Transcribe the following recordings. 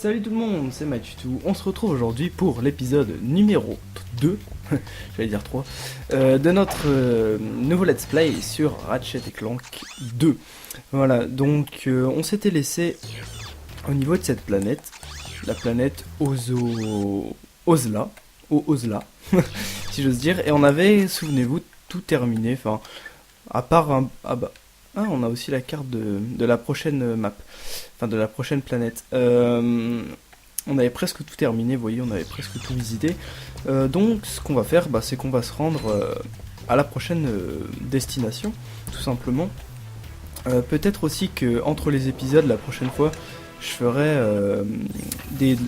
Salut tout le monde, c'est Mathieu. On se retrouve aujourd'hui pour l'épisode numéro 2, j'allais dire 3, de notre nouveau let's play sur Ratchet & Clank 2. Voilà, donc on s'était laissé au niveau de cette planète, la planète Ozla, si j'ose dire, et on avait, souvenez-vous, tout terminé, enfin, à part un... on a aussi la carte de la prochaine map, enfin de la prochaine planète. On avait presque tout terminé, vous voyez, on avait presque tout visité. Donc ce qu'on va faire, c'est qu'on va se rendre à la prochaine destination, tout simplement. Peut-être aussi que entre les épisodes, la prochaine fois, je ferai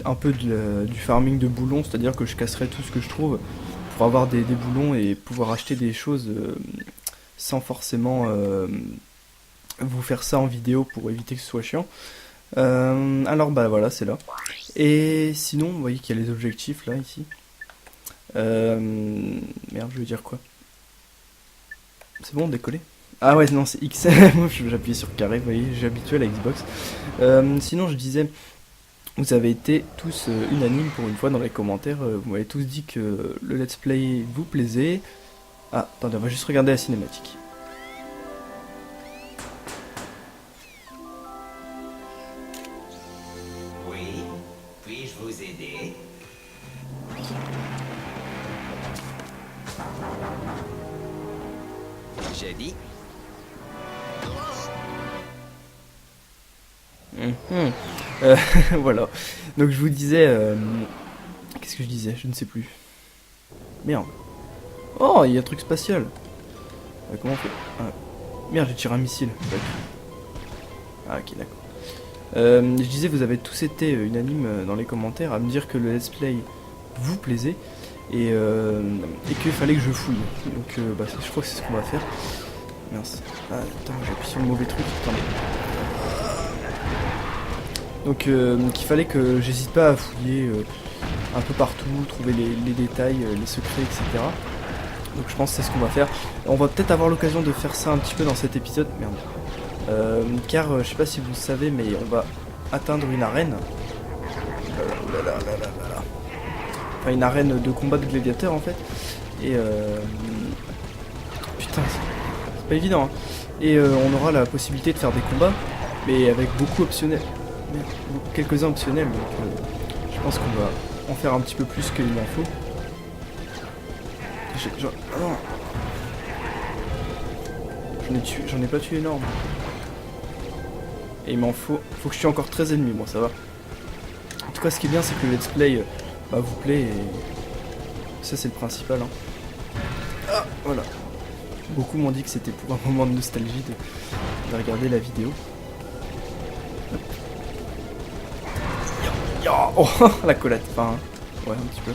un peu du farming de boulons, c'est-à-dire que je casserai tout ce que je trouve pour avoir des boulons et pouvoir acheter des choses sans forcément vous faire ça en vidéo pour éviter que ce soit chiant. Alors voilà, c'est là. Et sinon, vous voyez qu'il y a les objectifs là, ici. Merde, je veux dire quoi? C'est bon, décoller? Ah ouais, non, c'est X. Moi, j'appuie sur carré, vous voyez, j'ai habitué à la Xbox. Sinon, je disais, vous avez été tous unanimes pour une fois dans les commentaires. Vous m'avez tous dit que le let's play vous plaisait. Ah, attendez, on va juste regarder la cinématique. Oui, puis-je vous aider? J'ai dit. Voilà. Donc je vous disais... Qu'est-ce que je disais? Je ne sais plus. Merde. Oh, il y a un truc spatial. Comment on fait? Merde, j'ai tiré un missile. Ah ok, d'accord. Je disais, vous avez tous été unanimes dans les commentaires à me dire que le let's play vous plaisait et qu'il fallait que je fouille. Donc je crois que c'est ce qu'on va faire. Mince. Ah, attends, j'ai appuyé sur le mauvais truc. Attendez. Donc qu'il fallait que j'hésite pas à fouiller un peu partout, trouver les détails, les secrets, etc. Donc je pense que c'est ce qu'on va faire. On va peut-être avoir l'occasion de faire ça un petit peu dans cet épisode. Merde. Car je sais pas si vous le savez, mais on va atteindre une arène. Enfin, une arène de combat de gladiateurs en fait. Et putain, c'est pas évident. Hein. Et on aura la possibilité de faire des combats, mais avec beaucoup optionnels. Quelques-uns optionnels, donc je pense qu'on va en faire un petit peu plus qu'il m'en faut. J'en ai pas tué énorme. Et il m'en faut que je tue encore 13 ennemis, moi ça va. En tout cas, ce qui est bien, c'est que le let's play vous plaît et ça c'est le principal. Hein. Ah, voilà. Beaucoup m'ont dit que c'était pour un moment de nostalgie de regarder la vidéo. Oh, la collette, enfin, ouais, un petit peu.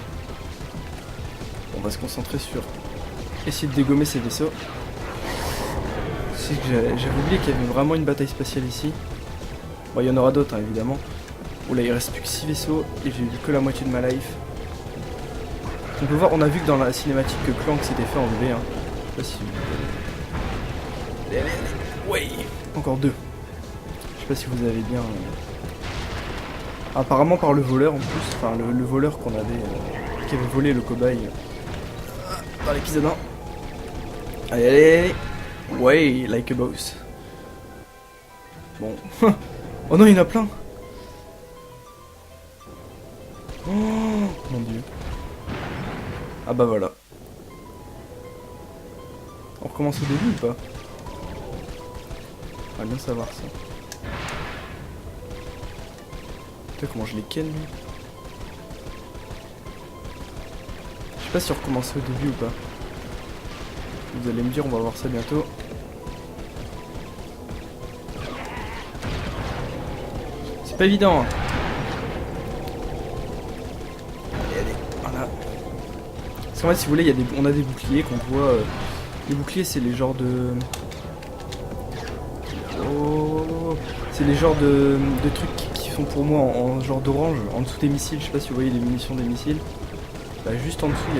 On va se concentrer sur essayer de dégommer ces vaisseaux. C'est que j'avais oublié qu'il y avait vraiment une bataille spatiale ici. Bon, il y en aura d'autres, hein, évidemment. Oh là, il reste plus que 6 vaisseaux et j'ai eu que la moitié de ma life. On peut voir, on a vu que dans la cinématique que Clank s'était fait enlever. Hein. Je sais pas si vous... Ouais, encore 2. Je sais pas si vous avez bien... Apparemment par le voleur en plus, enfin le voleur qu'on avait, qui avait volé le cobaye dans l'épisode 1. Allez, ouais, like a boss. Bon, oh non, il y en a plein. Oh mon dieu. Ah bah voilà. On recommence au début ou pas? On va bien savoir ça. Comment je les ken lui. Je sais pas si on recommence au début ou pas. Vous allez me dire, on va voir ça bientôt. C'est pas évident. Hein. Allez, voilà. Parce qu'en fait, si vous voulez, on a des boucliers qu'on voit. Les boucliers, c'est les genres de... Oh, c'est les genres de trucs qui sont pour moi en genre d'orange, en dessous des missiles. Je sais pas si vous voyez les munitions des missiles. Juste en dessous,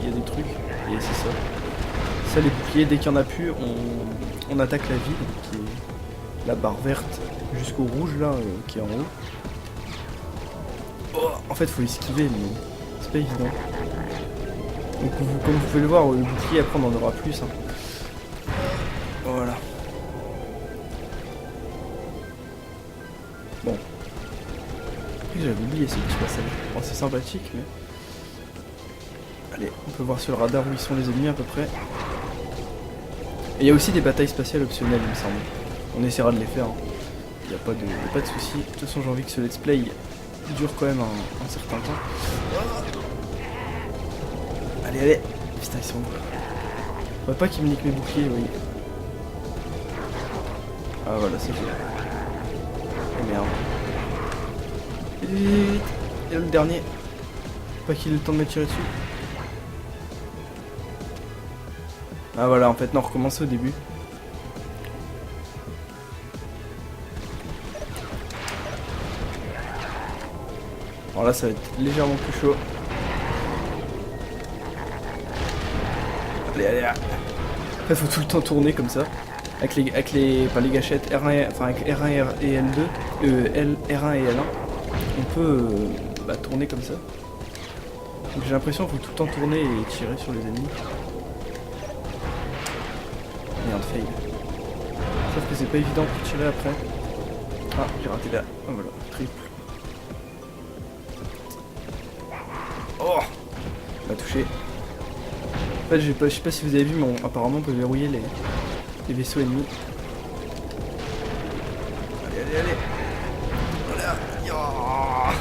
il y a des trucs. Et c'est ça. Ça, les boucliers, dès qu'il n'y en a plus, on attaque la ville, qui est la barre verte jusqu'au rouge, là, qui est en haut. Oh, en fait, faut esquiver, mais c'est pas évident. Donc, comme vous pouvez le voir, le bouclier, après, on en aura plus. Hein. Voilà. Bon. J'avais oublié ce petit passage. Bon, c'est sympathique, mais... Allez, on peut voir sur le radar où ils sont les ennemis à peu près. Et il y a aussi des batailles spatiales optionnelles, il me semble. On essaiera de les faire. Hein. Il n'y a pas de soucis. De toute façon, j'ai envie que ce let's play dure quand même un certain temps. Allez, allez. Putain, ils sont où? Faudrait pas qu'ils me niquent mes boucliers, oui. Ah voilà, c'est fait. Oh merde. Vite, vite, vite. Et là, le dernier. Pas qu'il ait le temps de me tirer dessus. Ah voilà, en fait, non, recommencer au début. Alors là, ça va être légèrement plus chaud. Allez, allez, là. En fait, faut tout le temps tourner comme ça. Avec les pas les gâchettes R1, enfin avec R1 et L2, R1 et L1, on peut tourner comme ça. Donc j'ai l'impression qu'il faut tout le temps tourner et tirer sur les ennemis. Merde, fail. Sauf que c'est pas évident pour tirer après. Ah, j'ai raté là. Oh voilà, triple. Oh, m'a touché. En fait, je sais pas si vous avez vu, mais apparemment on peut verrouiller les vaisseaux ennemis. Allez, allez, allez. Voilà. Yeah.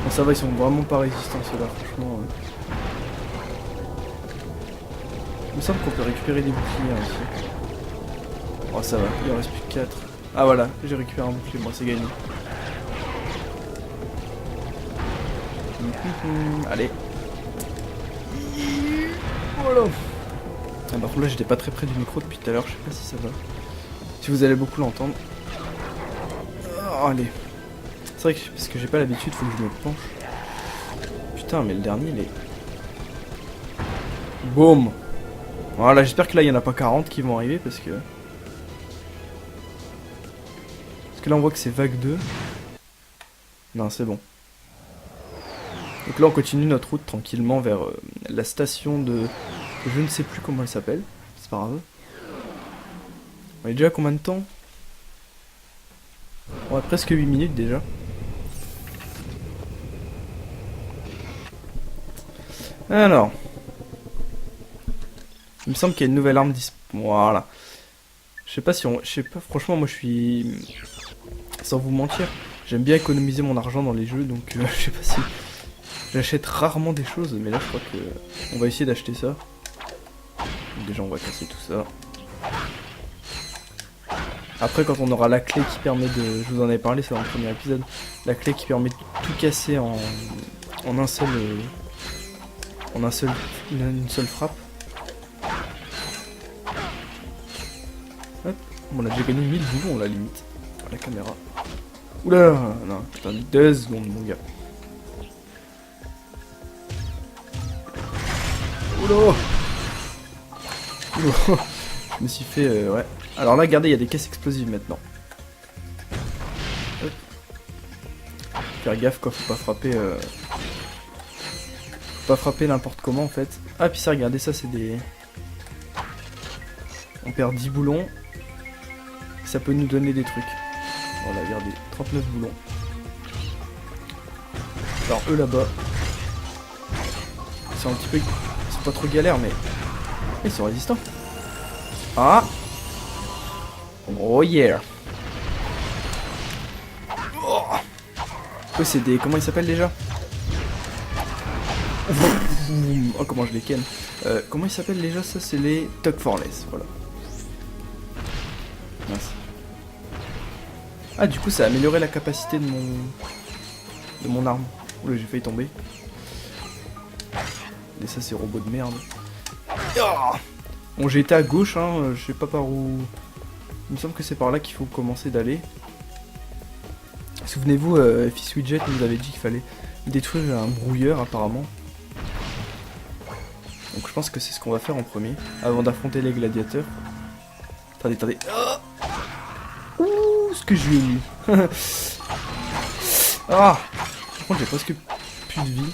Bon, ça va, ils sont vraiment pas résistants ceux-là, franchement. Il me semble qu'on peut récupérer des boucliers hein, aussi. Oh, ça va, il en reste plus que 4. Ah voilà, j'ai récupéré un bouclier, moi c'est gagné. Allez. Voilà. Ah, par contre là j'étais pas très près du micro depuis tout à l'heure, je sais pas si ça va. Si vous allez beaucoup l'entendre. Oh, allez. C'est vrai que parce que j'ai pas l'habitude, faut que je me penche. Putain mais le dernier il est... Boum. Voilà, j'espère que là il y en a pas 40 qui vont arriver parce que... Parce que là on voit que c'est vague 2. Non c'est bon. Donc là on continue notre route tranquillement vers la station de... Je ne sais plus comment elle s'appelle. C'est pas grave. On est déjà à combien de temps? On a presque 8 minutes déjà. Alors. Il me semble qu'il y a une nouvelle arme Voilà. Je sais pas si on... Je sais pas, franchement moi je suis... Sans vous mentir, j'aime bien économiser mon argent dans les jeux, donc je sais pas si... J'achète rarement des choses, mais là je crois que... On va essayer d'acheter ça. Donc déjà on va casser tout ça. Après quand on aura la clé qui permet de... Je vous en avais parlé, c'est dans le premier épisode. La clé qui permet de tout casser en un seul... une seule frappe. Hop, on a déjà gagné 1000 boulons la limite. La caméra. Oula, non, putain, 2 secondes mon gars. Oula. Oula. Je me suis fait, ouais. Alors là, regardez, il y a des caisses explosives maintenant. Hop. Faire gaffe quoi, faut pas frapper... Faut pas frapper n'importe comment en fait. Ah, puis ça, regardez, ça c'est des... On perd 10 boulons. Ça peut nous donner des trucs. Voilà, regardez, 39 boulons. Alors eux là-bas, c'est un petit peu... C'est pas trop galère mais... Ils sont résistants. Ah. Oh yeah. Oh, oh c'est des... Comment ils s'appellent déjà? Oh comment je les ken. Comment ils s'appellent déjà? Ça c'est les Tug Forless, voilà. Mince. Ah du coup ça a amélioré la capacité de mon arme. Oula j'ai failli tomber. Et ça c'est robot de merde. Oh bon j'ai été à gauche hein, je sais pas par où. Il me semble que c'est par là qu'il faut commencer d'aller. Souvenez-vous, Fils Widget nous avait dit qu'il fallait détruire un brouilleur apparemment. Donc je pense que c'est ce qu'on va faire en premier, avant d'affronter les gladiateurs. Attendez, attendez. Oh ouh, ce que je lui ai mis. Ah, contre, j'ai presque plus de vie.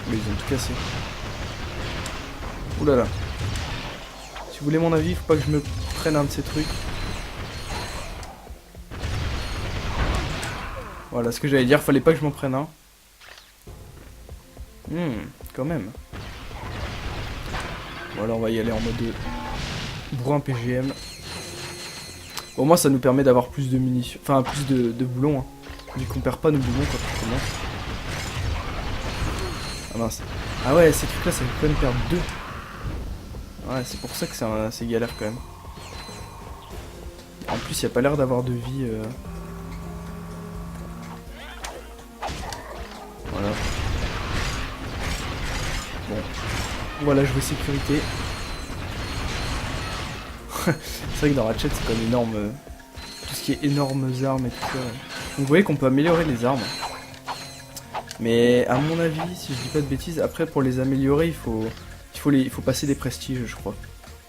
Mais ils ont tout cassé. Ouh là là. Si vous voulez mon avis, faut pas que je me prenne un de ces trucs. Voilà ce que j'allais dire, fallait pas que je m'en prenne un. Quand même. Voilà, on va y aller en mode bourrin PGM. Au moins ça nous permet d'avoir plus de munitions, enfin plus de boulons. Hein. Vu qu'on perd pas nos boulons quand on commence. Ah mince. Ah ouais, ces trucs là ça fait quand même perdre 2. Ouais, c'est pour ça que c'est assez galère quand même. En plus, il n'y a pas l'air d'avoir de vie. Voilà. Bon. Voilà, jouer sécurité. C'est vrai que dans Ratchet, c'est quand même énorme. Tout ce qui est énormes armes et tout ça. Donc vous voyez qu'on peut améliorer les armes. Mais à mon avis, si je dis pas de bêtises, après pour les améliorer, il faut passer des prestiges, je crois.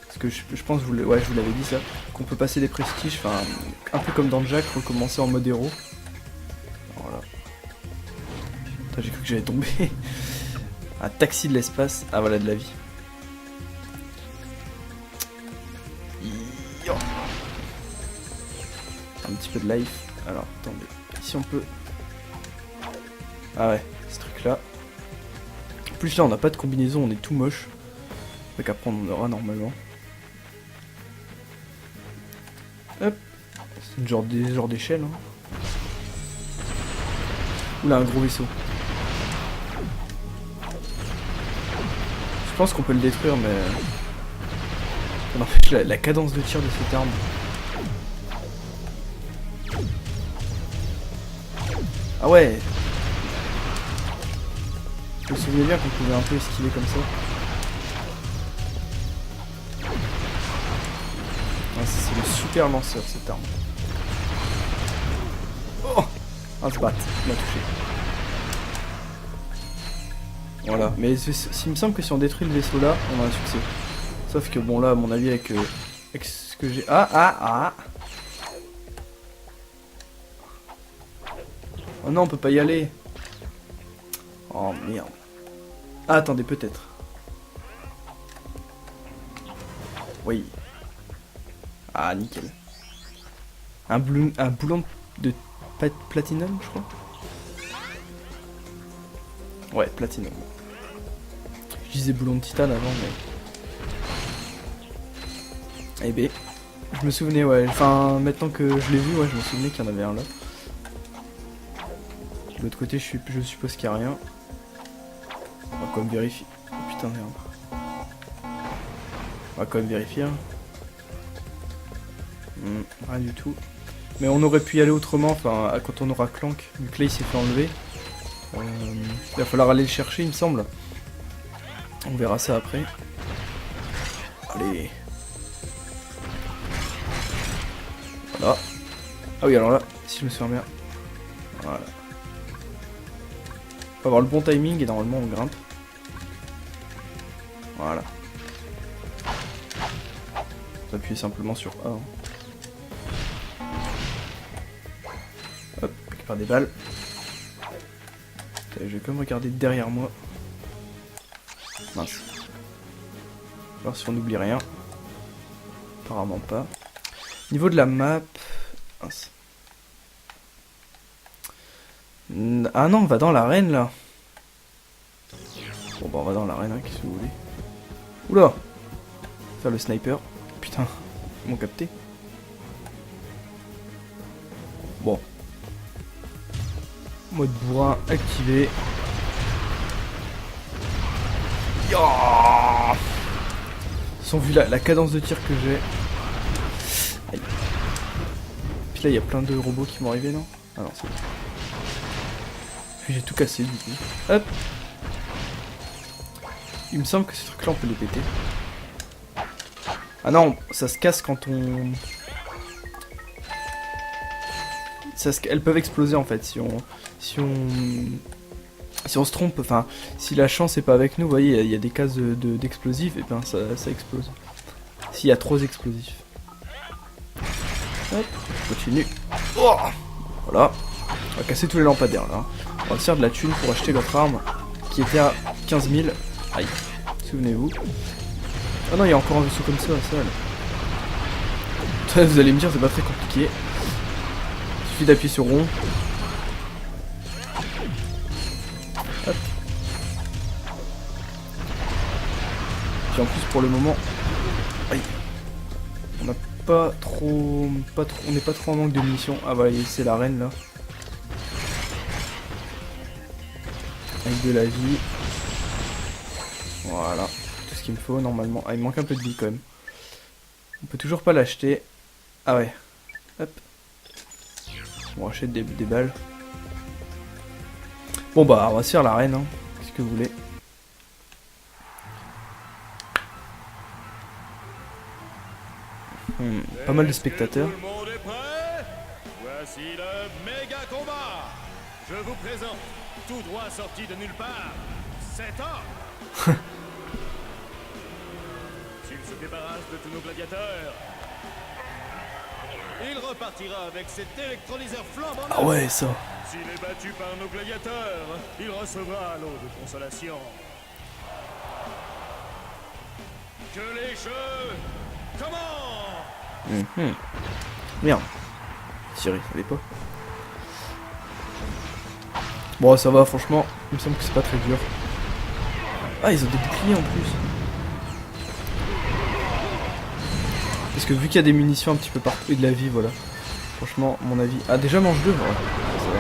Parce que je pense, ouais, je vous l'avais dit ça, qu'on peut passer des prestiges, enfin, un peu comme dans Jack, recommencer en mode héros. Voilà. Putain, j'ai cru que j'allais tomber. Un taxi de l'espace. Ah voilà, de la vie. Un petit peu de life. Alors, attendez. Si on peut... Ah ouais, ce truc là. En plus là on n'a pas de combinaison, on est tout moche. Donc après on en aura normalement. Hop. C'est une genre d'échelle. Hein. Oula, un gros vaisseau. Je pense qu'on peut le détruire mais... En fait la cadence de tir de cette arme. Ah ouais. Je me souviens bien qu'on pouvait un peu esquiver comme ça. Ah, c'est le super lanceur cette arme. Oh, un se bat, il m'a touché. Voilà, mais il me semble que si on détruit le vaisseau là, on a un succès. Sauf que bon là, à mon avis, avec ce que j'ai... Ah. Oh non, on peut pas y aller. Oh merde. Ah, attendez, peut-être. Oui. Ah, nickel. Un boulon de platinum, je crois. Ouais, platinum. Je disais boulon de titane avant, mais... Eh ben, je me souvenais, ouais. Enfin, maintenant que je l'ai vu, ouais, je me souvenais qu'il y en avait un là. De l'autre côté, je suppose qu'il n'y a rien. On va quand même vérifier. Oh putain, merde. On va quand même vérifier. Hein. Rien du tout. Mais on aurait pu y aller autrement, enfin, quand on aura Clank, vu que là il s'est fait enlever. Il va falloir aller le chercher, il me semble. On verra ça après. Allez. Voilà. Ah oui, alors là, si je me souviens bien. Voilà. Faut avoir le bon timing et normalement on grimpe. Voilà. Faut appuyer simplement sur A. Hein. Hop, récupère des balles. Je vais quand même regarder derrière moi. Mince. Voir si on n'oublie rien. Apparemment pas. Niveau de la map. Mince. Ah non, on va dans l'arène là. Bon bah on va dans l'arène, hein, qu'est-ce que vous voulez. Oula. Faire le sniper. Putain, ils m'ont capté. Bon. Mode bourrin activé. Sans vu la cadence de tir que j'ai. Aïe. Puis là il y a plein de robots qui vont arriver, non? Ah non, c'est bon. Puis j'ai tout cassé du coup. Hop. Il me semble que ces trucs là on peut les péter. Ah non, ça se casse quand on... Elles peuvent exploser en fait si on se trompe, enfin si la chance est pas avec nous, vous voyez il y a des cases d'explosifs et ben ça explose. S'il y a trop d'explosifs. Hop. Je continue. Oh, voilà. On va casser tous les lampadaires là. On va se faire de la thune pour acheter l'autre arme qui était à 15 000. Aïe, souvenez-vous. Ah non, il y a encore un vaisseau comme ça, ça. Vous allez me dire, c'est pas très compliqué. Il suffit d'appuyer sur rond. Hop. Puis en plus, pour le moment, aïe, on n'a pas trop, on n'est pas trop en manque de munitions. Ah bah, c'est l'arène là. Avec de la vie. Voilà, tout ce qu'il me faut normalement. Ah, il me manque un peu de vie quand même. On peut toujours pas l'acheter. Ah ouais. Hop. On achète des balles. Bon bah, on va se faire l'arène, hein. Qu'est-ce que vous voulez. Pas mal de spectateurs. Tout le monde est prêt? Voici le méga combat. Je vous présente, tout droit sorti de nulle part, cet homme. S'il se débarrasse de tous nos gladiateurs, il repartira avec cet électrolyseur flambant. Ah ouais, ça. S'il est battu par nos gladiateurs, il recevra l'eau de consolation. Que les jeux commencent. Merde. Tirer, fallait pas. Bon, ça va, franchement, il me semble que c'est pas très dur. Ah, ils ont des boucliers en plus. Parce que vu qu'il y a des munitions un petit peu partout et de la vie, voilà. Franchement, à mon avis. Ah, déjà mange 2, ouais. Ça va.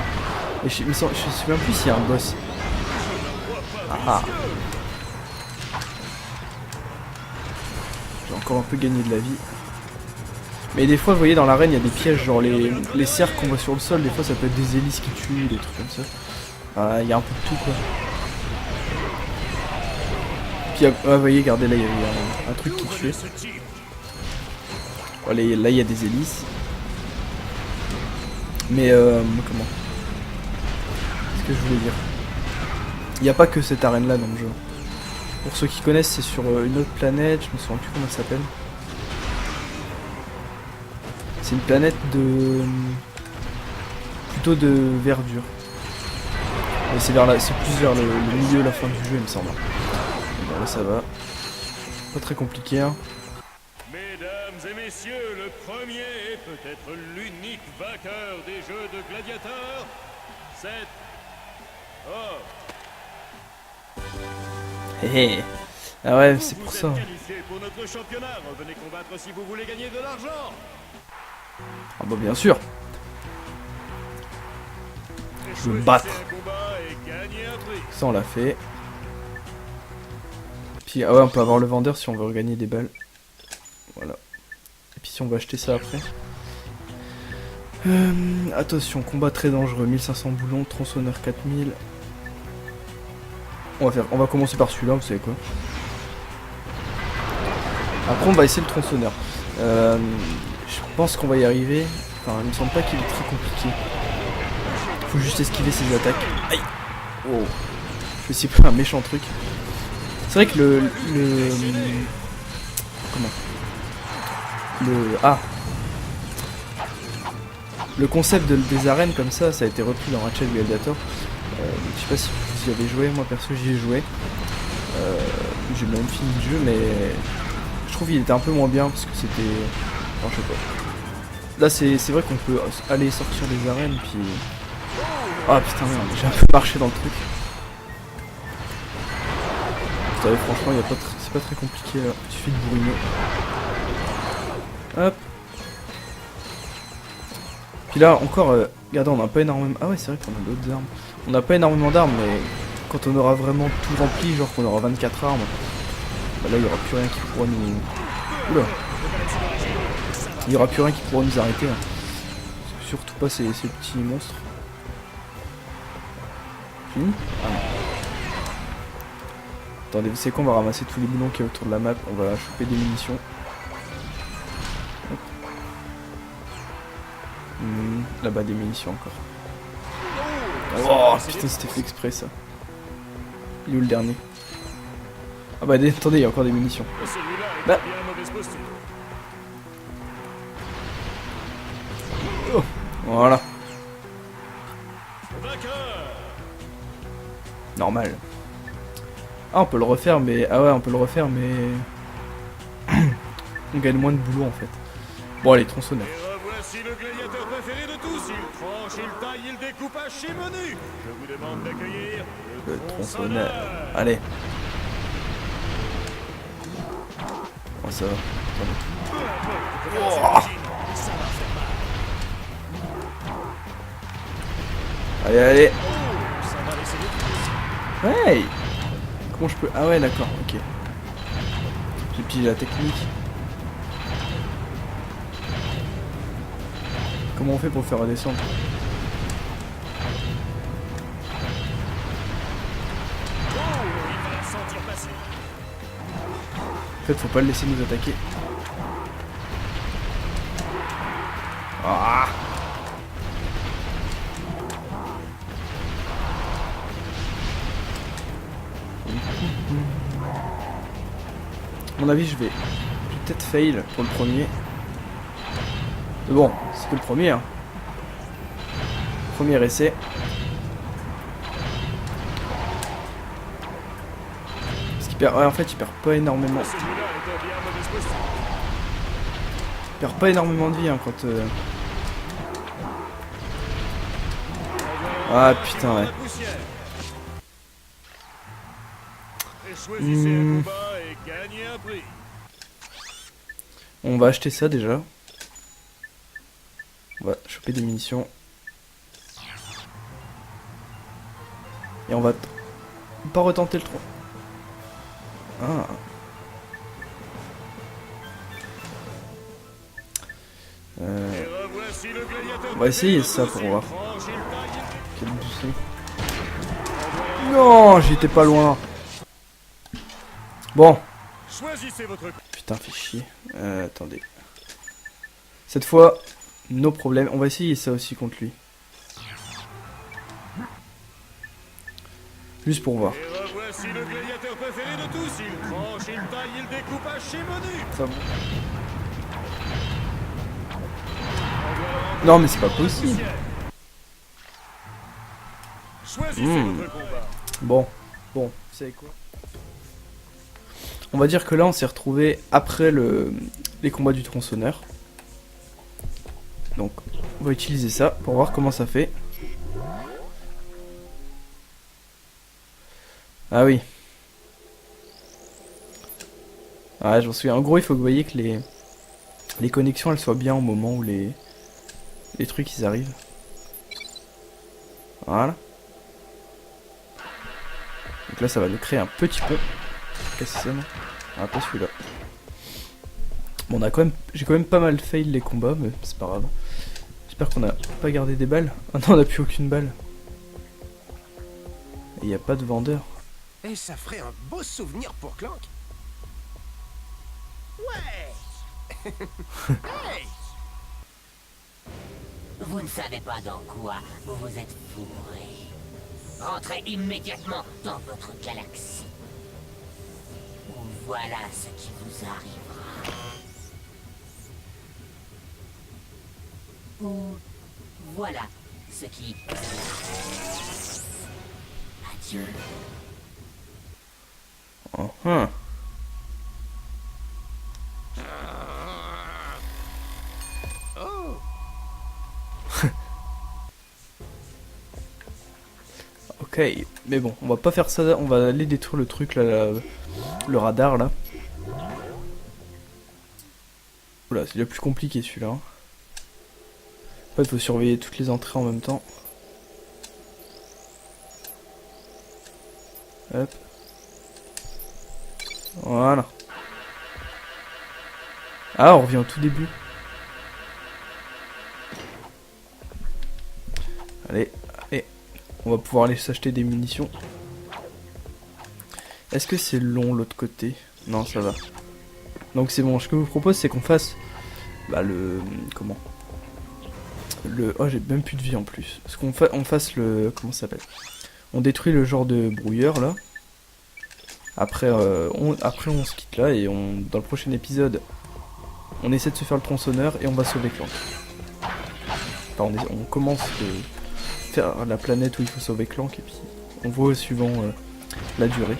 Et je me souviens plus s'il y a un boss. Ah. J'ai encore un peu gagné de la vie. Mais des fois, vous voyez, dans l'arène, il y a des pièges, genre les cercles qu'on voit sur le sol, des fois ça peut être des hélices qui tuent, des trucs comme ça. Il y a un peu de tout, quoi. Puis, vous voyez, regardez, là, il y a un truc qui tue. Voilà, là, il y a des hélices. Mais, comment? Qu'est-ce que je voulais dire? Il n'y a pas que cette arène-là dans le jeu. Pour ceux qui connaissent, c'est sur une autre planète, je me souviens plus comment elle s'appelle. C'est une planète de... plutôt de verdure. Et c'est plus vers le milieu, la fin du jeu, il me semble. Bon, là, ça va. Pas très compliqué, hein. Mesdames et messieurs, le premier et peut-être l'unique vainqueur des jeux de gladiateurs, c'est... Oh. Hé hé. Ah ouais, c'est pour ça. Vous êtes qualifiés pour notre championnat. Revenez combattre si vous voulez gagner de l'argent. Ah bah bien sûr. Je veux me battre. Ça on l'a fait. Puis ah ouais, on peut avoir le vendeur si on veut regagner des balles. Voilà. Et puis si on veut acheter ça après. Attention, combat très dangereux, 1500 boulons, tronçonneur 4000. On va commencer par celui-là, vous savez quoi. Après on va essayer le tronçonneur. Je pense qu'on va y arriver. Enfin, il me semble pas qu'il est très compliqué. Faut juste esquiver ses attaques. Aïe. Oh. Je vais essayer de faire un méchant truc. C'est vrai que le concept des arènes comme ça a été repris dans Ratchet Gladiator. Je sais pas si vous y avez joué, moi perso j'y ai joué. J'ai même fini le jeu, mais je trouve qu'il était un peu moins bien parce que c'était... Enfin, je sais pas. Là c'est vrai qu'on peut aller sortir des arènes puis... Ah putain merde, j'ai un peu marché dans le truc. Vous savez, franchement c'est pas très compliqué là, il suffit de bourriner. Hop. Puis là encore, regardez, on n'a pas énormément... Ah ouais, c'est vrai qu'on a d'autres armes. On n'a pas énormément d'armes, mais quand on aura vraiment tout rempli, genre qu'on aura 24 armes, bah là il n'y aura plus rien qui pourra nous... Oula. Il n'y aura plus rien qui pourra nous arrêter. Hein. Surtout pas ces petits monstres. Fini ? Ah non. Attendez, vous savez quoi, on va ramasser tous les boulons qu'il y a autour de la map, on va choper des munitions. Là-bas des munitions encore. Oh putain, c'était fait exprès ça. Il est où le dernier? Ah bah attendez, il y a encore des munitions. Bah. Voilà, Vainqueur. normal. Ah, on peut le refaire, mais... Ah ouais, on peut le refaire, mais... on gagne moins de boulot, en fait. Bon, allez, tronçonneur. Et revoici le gladiateur préféré de tous. Il tranche, il taille, il découpe à chez menu. Je vous demande d'accueillir Le tronçonneur. Allez. Oh, ça va. Allez, allez. Hey. Comment je peux... Ah ouais, d'accord, ok. J'ai pillé la technique. Comment on fait pour faire redescendre? En fait, faut pas le laisser nous attaquer. Ah! À mon avis, je vais peut-être fail pour le premier. Mais bon, c'est que le premier. Hein. Premier essai. Parce qu'il perd... Ouais, en fait, il perd pas énormément. Il perd pas énormément de vie hein, quand... Ah putain, ouais. On va acheter ça déjà. On va choper des munitions. Et on va pas retenter le tronc. Ah. On va essayer ça pour voir. Quel boussé. Non, j'étais pas loin. Bon. Putain, fait chier. Attendez. Cette fois, nos problèmes. On va essayer ça aussi contre lui. Juste pour voir. Ça va. Non mais c'est pas possible. Bon, vous savez quoi? On va dire que là on s'est retrouvé après les combats du tronçonneur. Donc on va utiliser ça pour voir comment ça fait. Ah oui. Ah je m'en souviens. En gros il faut que vous voyez que les connexions elles soient bien au moment où les trucs ils arrivent. Voilà. Donc là ça va nous créer un petit pont. Qu'est-ce que c'est non? Ah pas celui-là. Bon j'ai quand même pas mal fail les combats mais c'est pas grave. J'espère qu'on a pas gardé des balles. Ah non on a plus aucune balle. Et y a pas de vendeur. Et ça ferait un beau souvenir pour Clank. Ouais. Hey. Vous ne savez pas dans quoi vous vous êtes fourré. Rentrez immédiatement dans votre galaxie. Ou voilà ce qui vous arrivera. Ou voilà ce qui... Adieu. Oh. Ok, mais bon, on va pas faire ça, on va aller détruire le truc là, le radar là. Oula, c'est le plus compliqué celui-là. En fait, il faut surveiller toutes les entrées en même temps. Hop. Voilà. Ah, on revient au tout début. Allez, allez. On va pouvoir aller s'acheter des munitions. Est-ce que c'est long l'autre côté? Non, ça va. Donc c'est bon, ce que je vous propose c'est qu'on fasse... Bah le... Comment? Oh, j'ai même plus de vie en plus. Parce qu'on on fasse le... Comment ça s'appelle? On détruit le genre de brouilleur là. Après, on se quitte là et dans le prochain épisode, on essaie de se faire le tronçonneur et on va sauver Clank. Enfin, on commence de faire la planète où il faut sauver Clank et puis on voit suivant la durée.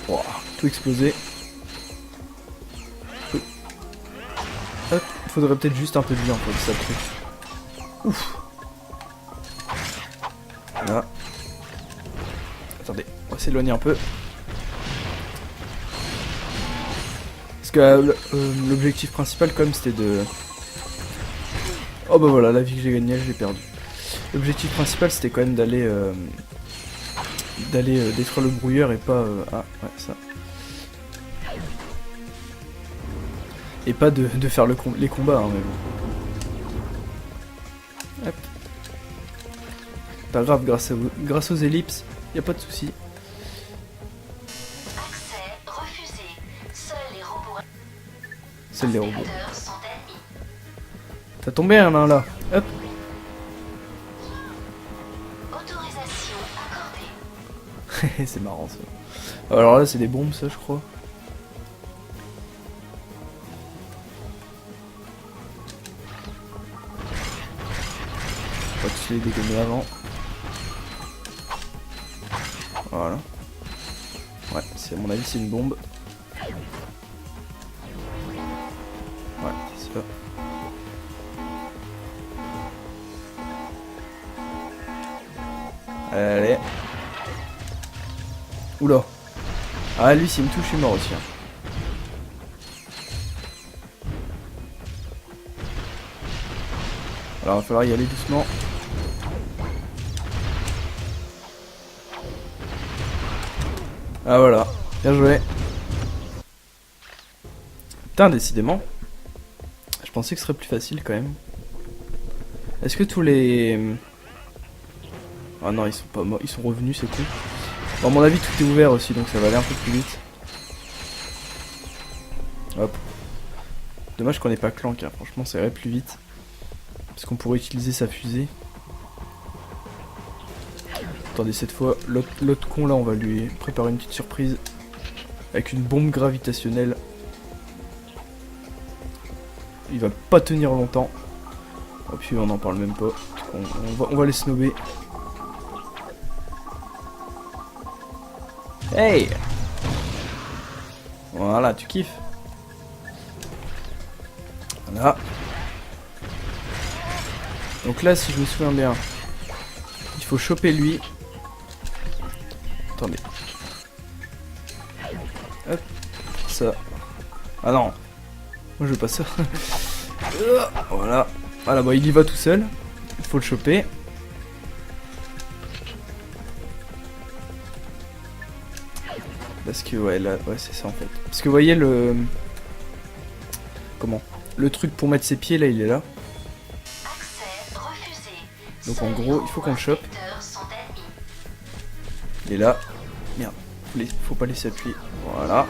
Wow, tout explosé. Hop, faudrait peut-être juste un peu de vie en fait, ça le truc. Ouf. Voilà. Attendez, on va s'éloigner un peu. Parce que l'objectif principal quand même c'était de... Oh bah voilà, la vie que j'ai gagnée, je l'ai perdue. L'objectif principal c'était quand même d'aller détruire le brouilleur et pas... Ah ouais, ça. Et pas de faire les combats, hein, mais bon. Hop. Pas grave, grâce aux ellipses, y a pas de souci. Accès refusé. Seuls les robots sont ennemis. T'as tombé un là. Hop. Autorisation accordée. C'est marrant ça. Alors là c'est des bombes ça je crois. On va tous les dégommer avant. Voilà. Ouais, c'est à mon avis c'est une bombe. Ouais, c'est ça. Allez. Oula. Ah lui s'il me touche je suis mort aussi. Hein. Alors il va falloir y aller doucement. Ah voilà. Bien joué. Putain décidément. Je pensais que ce serait plus facile quand même. Est-ce que tous les... Ah non ils sont pas morts, ils sont revenus c'est cool. Bon, à mon avis tout est ouvert aussi donc ça va aller un peu plus vite. Hop. Dommage qu'on ait pas Clank, hein. Franchement ça irait plus vite. Parce qu'on pourrait utiliser sa fusée. Attendez cette fois, l'autre con là on va lui préparer une petite surprise. Avec une bombe gravitationnelle. Il va pas tenir longtemps. Et puis on n'en parle même pas. On va les snobber. Hey! Voilà, tu kiffes. Voilà. Donc là, si je me souviens bien, il faut choper lui. Attendez. Hop. Ça. Ah non. Moi je veux pas ça. Voilà. Voilà, bon, il y va tout seul. Il faut le choper. Parce que ouais là ouais c'est ça en fait. Parce que vous voyez le comment le truc pour mettre ses pieds là il est là. Accès refusé. Donc en gros il faut qu'on le chope. Il est là. Merde. Faut pas laisser appuyer. Voilà.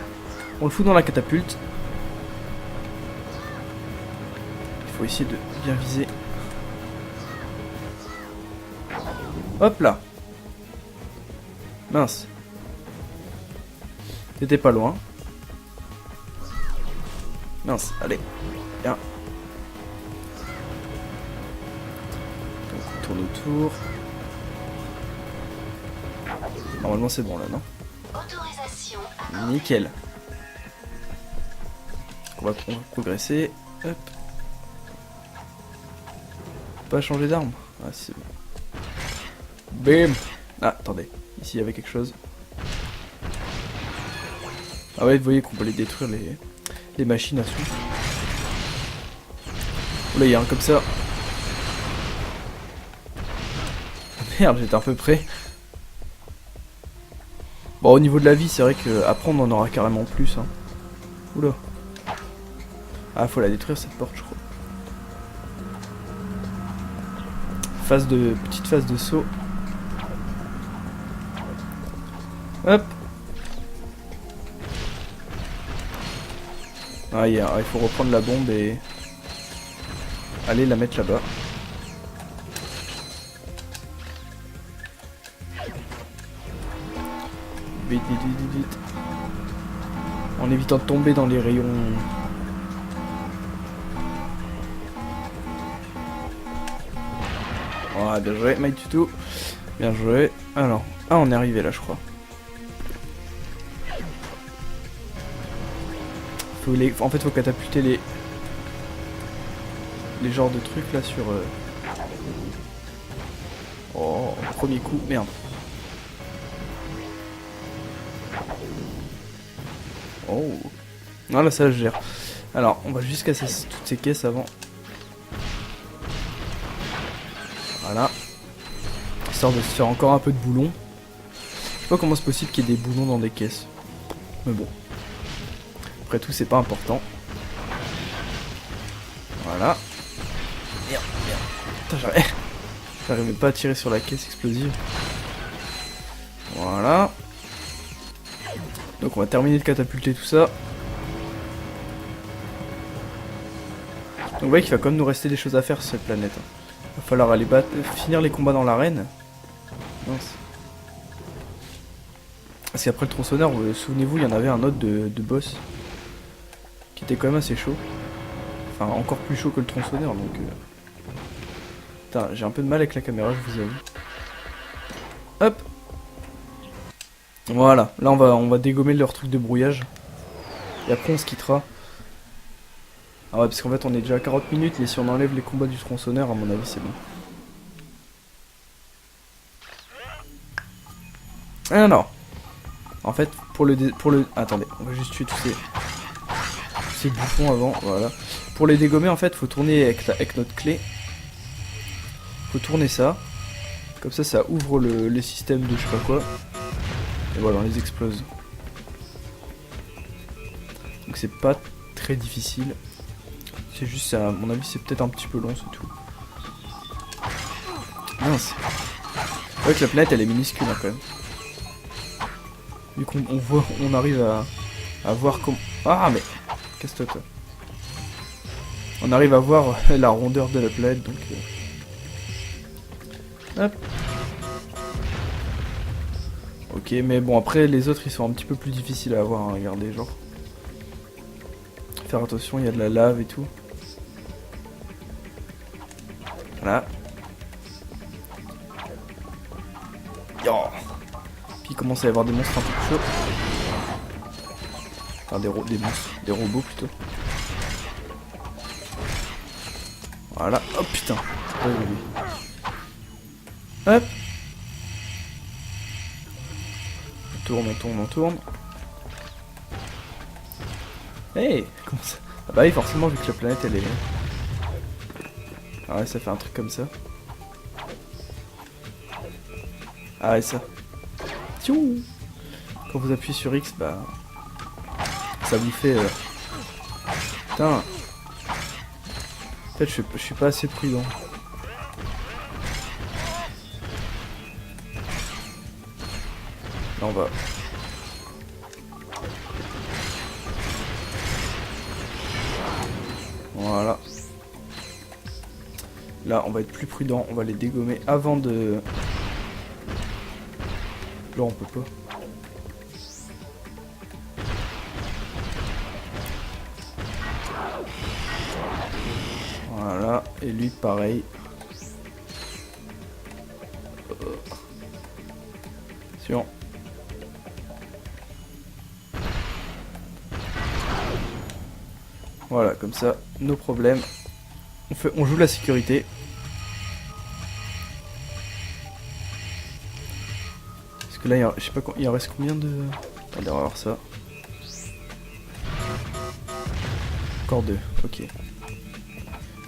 On le fout dans la catapulte. Il faut essayer de bien viser. Hop là. Mince. T'étais pas loin. Mince, allez. Bien. Donc on tourne autour. Normalement c'est bon là, non? Autorisation. Nickel. On va progresser. Hop. Pas changer d'arme. Ah c'est bon. Bim. Ah attendez. Ici il y avait quelque chose. Ah ouais, vous voyez qu'on peut les détruire les machines à sous. Oh là, il y a un comme ça. Merde, j'étais un peu près. Bon, au niveau de la vie, c'est vrai qu'après on en aura carrément plus. Hein. Oula. Ah, faut la détruire cette porte, je crois. Petite phase de saut. Hop. Ah, il faut reprendre la bombe et aller la mettre là-bas. Vite, vite, vite, vite, vite. En évitant de tomber dans les rayons. Voilà, bien joué, Maitutu. Bien joué. Alors, ah, on est arrivé là, je crois. En fait, faut catapulter les genres de trucs là sur. Oh, premier coup, merde. Oh. Non, là, ça je gère. Alors, on va juste casser toutes ces caisses avant. Voilà. Histoire de se faire encore un peu de boulons. Je sais pas comment c'est possible qu'il y ait des boulons dans des caisses. Mais bon. Après tout, c'est pas important. Voilà. Merde, merde. Putain, j'arrivais pas à tirer sur la caisse explosive. Voilà. Donc on va terminer de catapulter tout ça. Donc vous voyez qu'il va quand même nous rester des choses à faire sur cette planète. Il va falloir aller finir les combats dans l'arène. Mince. Parce qu'après le tronçonneur, souvenez-vous, il y en avait un autre de boss. Qui était quand même assez chaud. Enfin, encore plus chaud que le tronçonneur, donc... Putain, j'ai un peu de mal avec la caméra, je vous avoue. Hop. Voilà, là on va dégommer leur truc de brouillage. Et après on se quittera. Ah ouais, parce qu'en fait on est déjà à 40 minutes, mais si on enlève les combats du tronçonneur, à mon avis c'est bon. Alors, en fait, pour le... Attendez, on va juste tuer tous ces bouffons avant, voilà. Pour les dégommer, en fait, faut tourner avec notre clé. Faut tourner ça. Comme ça ouvre les systèmes de je sais pas quoi. Et voilà, on les explose. Donc c'est pas très difficile. C'est juste, à mon avis, c'est peut-être un petit peu long, c'est tout. Mince. C'est vrai que la planète, elle est minuscule, hein, quand même. Vu qu'on on arrive à voir comment... Ah, mais... Casse-toi, toi. On arrive à voir la rondeur de la planète, donc... Hop. Ok, mais bon, après, les autres, ils sont un petit peu plus difficiles à avoir, hein, regardez, genre. Faire attention, il y a de la lave et tout. Voilà. Yo. Puis il commence à y avoir des monstres un peu plus chauds. Enfin, des monstres, des robots plutôt. Voilà, oh putain. Hop. On tourne. Hey, comment ça? Ah bah oui, forcément, vu que la planète elle est... Ah ouais, ça fait un truc comme ça. Ah ouais, ça. Tchou. Quand vous appuyez sur X, bah... Ça vous fait... Putain. En fait, je suis pas assez prudent. Là, on va... Voilà. Là, on va être plus prudent. On va les dégommer avant de... Là, on peut pas. Voilà. Et lui, pareil. Attention. Voilà, comme ça, nos problèmes. On joue la sécurité. Parce que là, je sais pas, il en reste combien de... Attendez, on va voir ça. Encore 2, ok. Et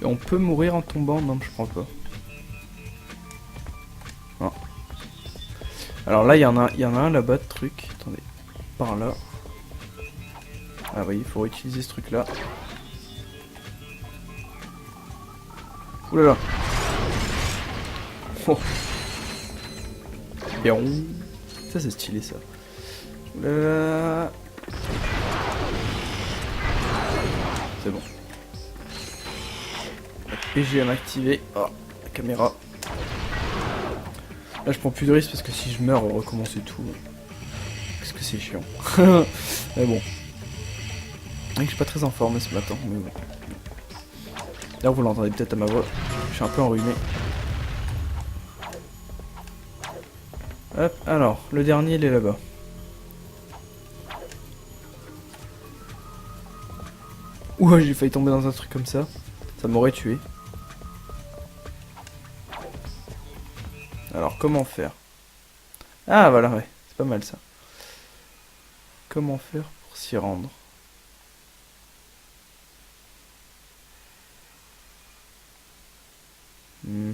on peut mourir en tombant? Non, je crois pas. Non. Alors là, il y en a un là-bas de truc. Attendez, par là. Ah oui, il faut utiliser ce truc-là. Oulala. Oh. Bien. Ça c'est stylé ça. Oulala. C'est bon. La PGM activée. Oh, la caméra. Là je prends plus de risque parce que si je meurs on recommence et tout. Parce que c'est chiant. Mais bon. Je suis pas très en forme ce matin, mais bon. Là vous l'entendez peut-être à ma voix. Je suis un peu enrhumé. Hop, alors, le dernier, il est là-bas. Ouah, j'ai failli tomber dans un truc comme ça. Ça m'aurait tué. Alors, comment faire? Ah, voilà, ouais. C'est pas mal, ça. Comment faire pour s'y rendre? Hmm.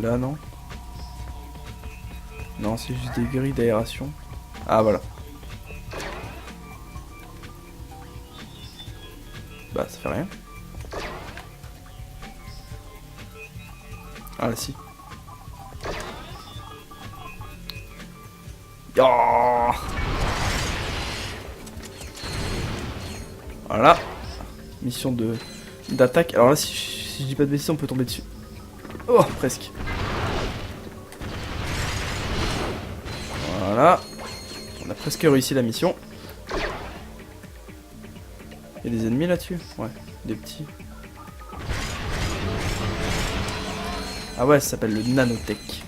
Là, non? Non, c'est juste des grilles d'aération. Ah, voilà. Bah, ça fait rien. Ah, là, si. Oh, voilà. Mission d'attaque. Alors là, si je dis pas de bêtises, on peut tomber dessus. Oh, presque. Voilà. On a presque réussi la mission. Il y a des ennemis là-dessus? Ouais, des petits. Ah ouais, ça s'appelle le nanotech.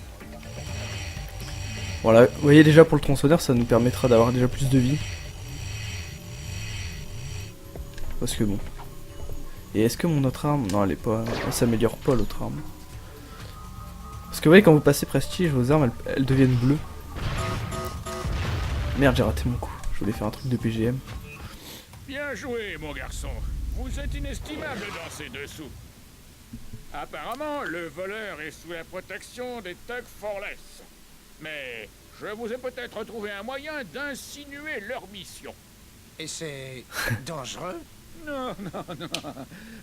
Voilà, vous voyez déjà pour le tronçonneur, ça nous permettra d'avoir déjà plus de vie. Parce que bon. Et est-ce que mon autre arme... Non, elle est pas... Elle s'améliore pas l'autre arme. Parce que vous voyez, quand vous passez prestige, vos armes, elles deviennent bleues. Merde, j'ai raté mon coup. Je voulais faire un truc de PGM. Bien joué, mon garçon. Vous êtes inestimable dans ces dessous. Apparemment, le voleur est sous la protection des Tug Forless. Mais je vous ai peut-être trouvé un moyen d'insinuer leur mission. Et c'est dangereux? Non, non, non.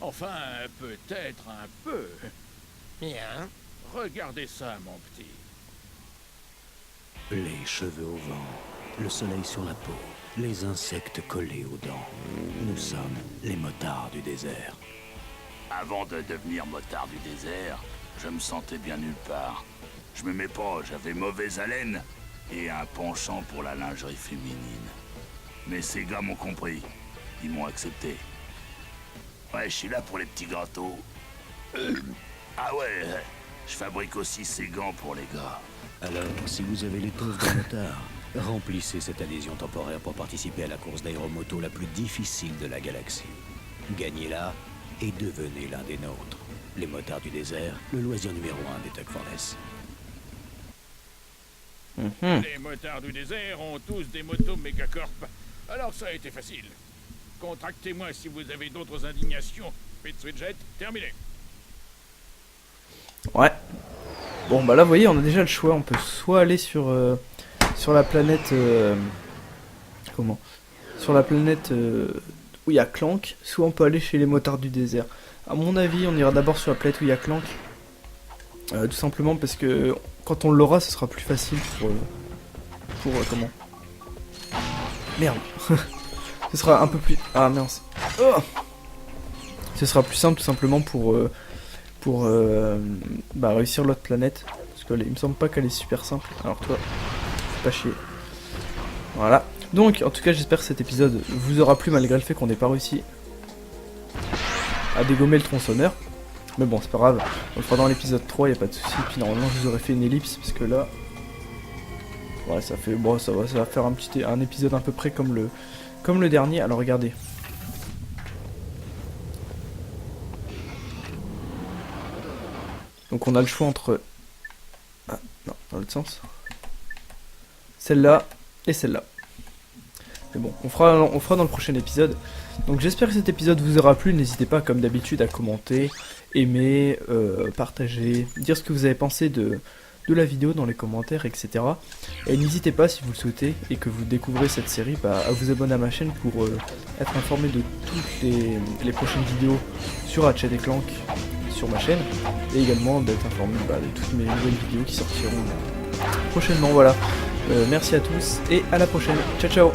Enfin, peut-être un peu. Bien. Regardez ça, mon petit. Les cheveux au vent, le soleil sur la peau, les insectes collés aux dents. Nous sommes les motards du désert. Avant de devenir motard du désert, je me sentais bien nulle part. Je m'aimais pas, j'avais mauvaise haleine et un penchant pour la lingerie féminine. Mais ces gars m'ont compris, ils m'ont accepté. Ouais, je suis là pour les petits gâteaux. Ah ouais, je fabrique aussi ces gants pour les gars. Alors, si vous avez l'étoffe d'un motard, remplissez cette adhésion temporaire pour participer à la course d'aéromoto la plus difficile de la galaxie. Gagnez-la et devenez l'un des nôtres. Les motards du désert, le loisir numéro 1 des Tug Forless. Les motards du désert ont tous des motos mégacorp. Alors ça a été facile. Contractez-moi si vous avez d'autres indignations. Pit-Switch-Jet, terminé. Ouais. Bon, bah là, vous voyez, on a déjà le choix. On peut soit aller sur la planète... comment? Sur la planète où il y a Clank, soit on peut aller chez les motards du désert. À mon avis, on ira d'abord sur la planète où il y a Clank. Tout simplement parce que quand on l'aura, ce sera plus facile pour comment? Merde. Ce sera un peu plus... Ah mince. Oh, ce sera plus simple tout simplement pour réussir l'autre planète. Parce que il me semble pas qu'elle est super simple. Alors toi, fais pas chier. Voilà. Donc, en tout cas, j'espère que cet épisode vous aura plu malgré le fait qu'on n'ait pas réussi à dégommer le tronçonneur. Mais bon, c'est pas grave. On le fera dans l'épisode 3, y a pas de souci. Puis normalement, je vous aurais fait une ellipse parce que là, ouais, ça fait bon, ça va faire un épisode à peu près comme le dernier. Alors regardez. Donc on a le choix entre... Ah, non, dans l'autre sens. Celle-là et celle-là. Mais bon, on fera dans le prochain épisode. Donc j'espère que cet épisode vous aura plu. N'hésitez pas, comme d'habitude, à commenter, aimer, partager, dire ce que vous avez pensé de la vidéo dans les commentaires, etc. Et n'hésitez pas, si vous le souhaitez, et que vous découvrez cette série, à vous abonner à ma chaîne pour être informé de toutes les prochaines vidéos sur Ratchet & Clank sur ma chaîne, et également d'être informé de toutes mes nouvelles vidéos qui sortiront prochainement. Voilà, merci à tous, et à la prochaine. Ciao ciao.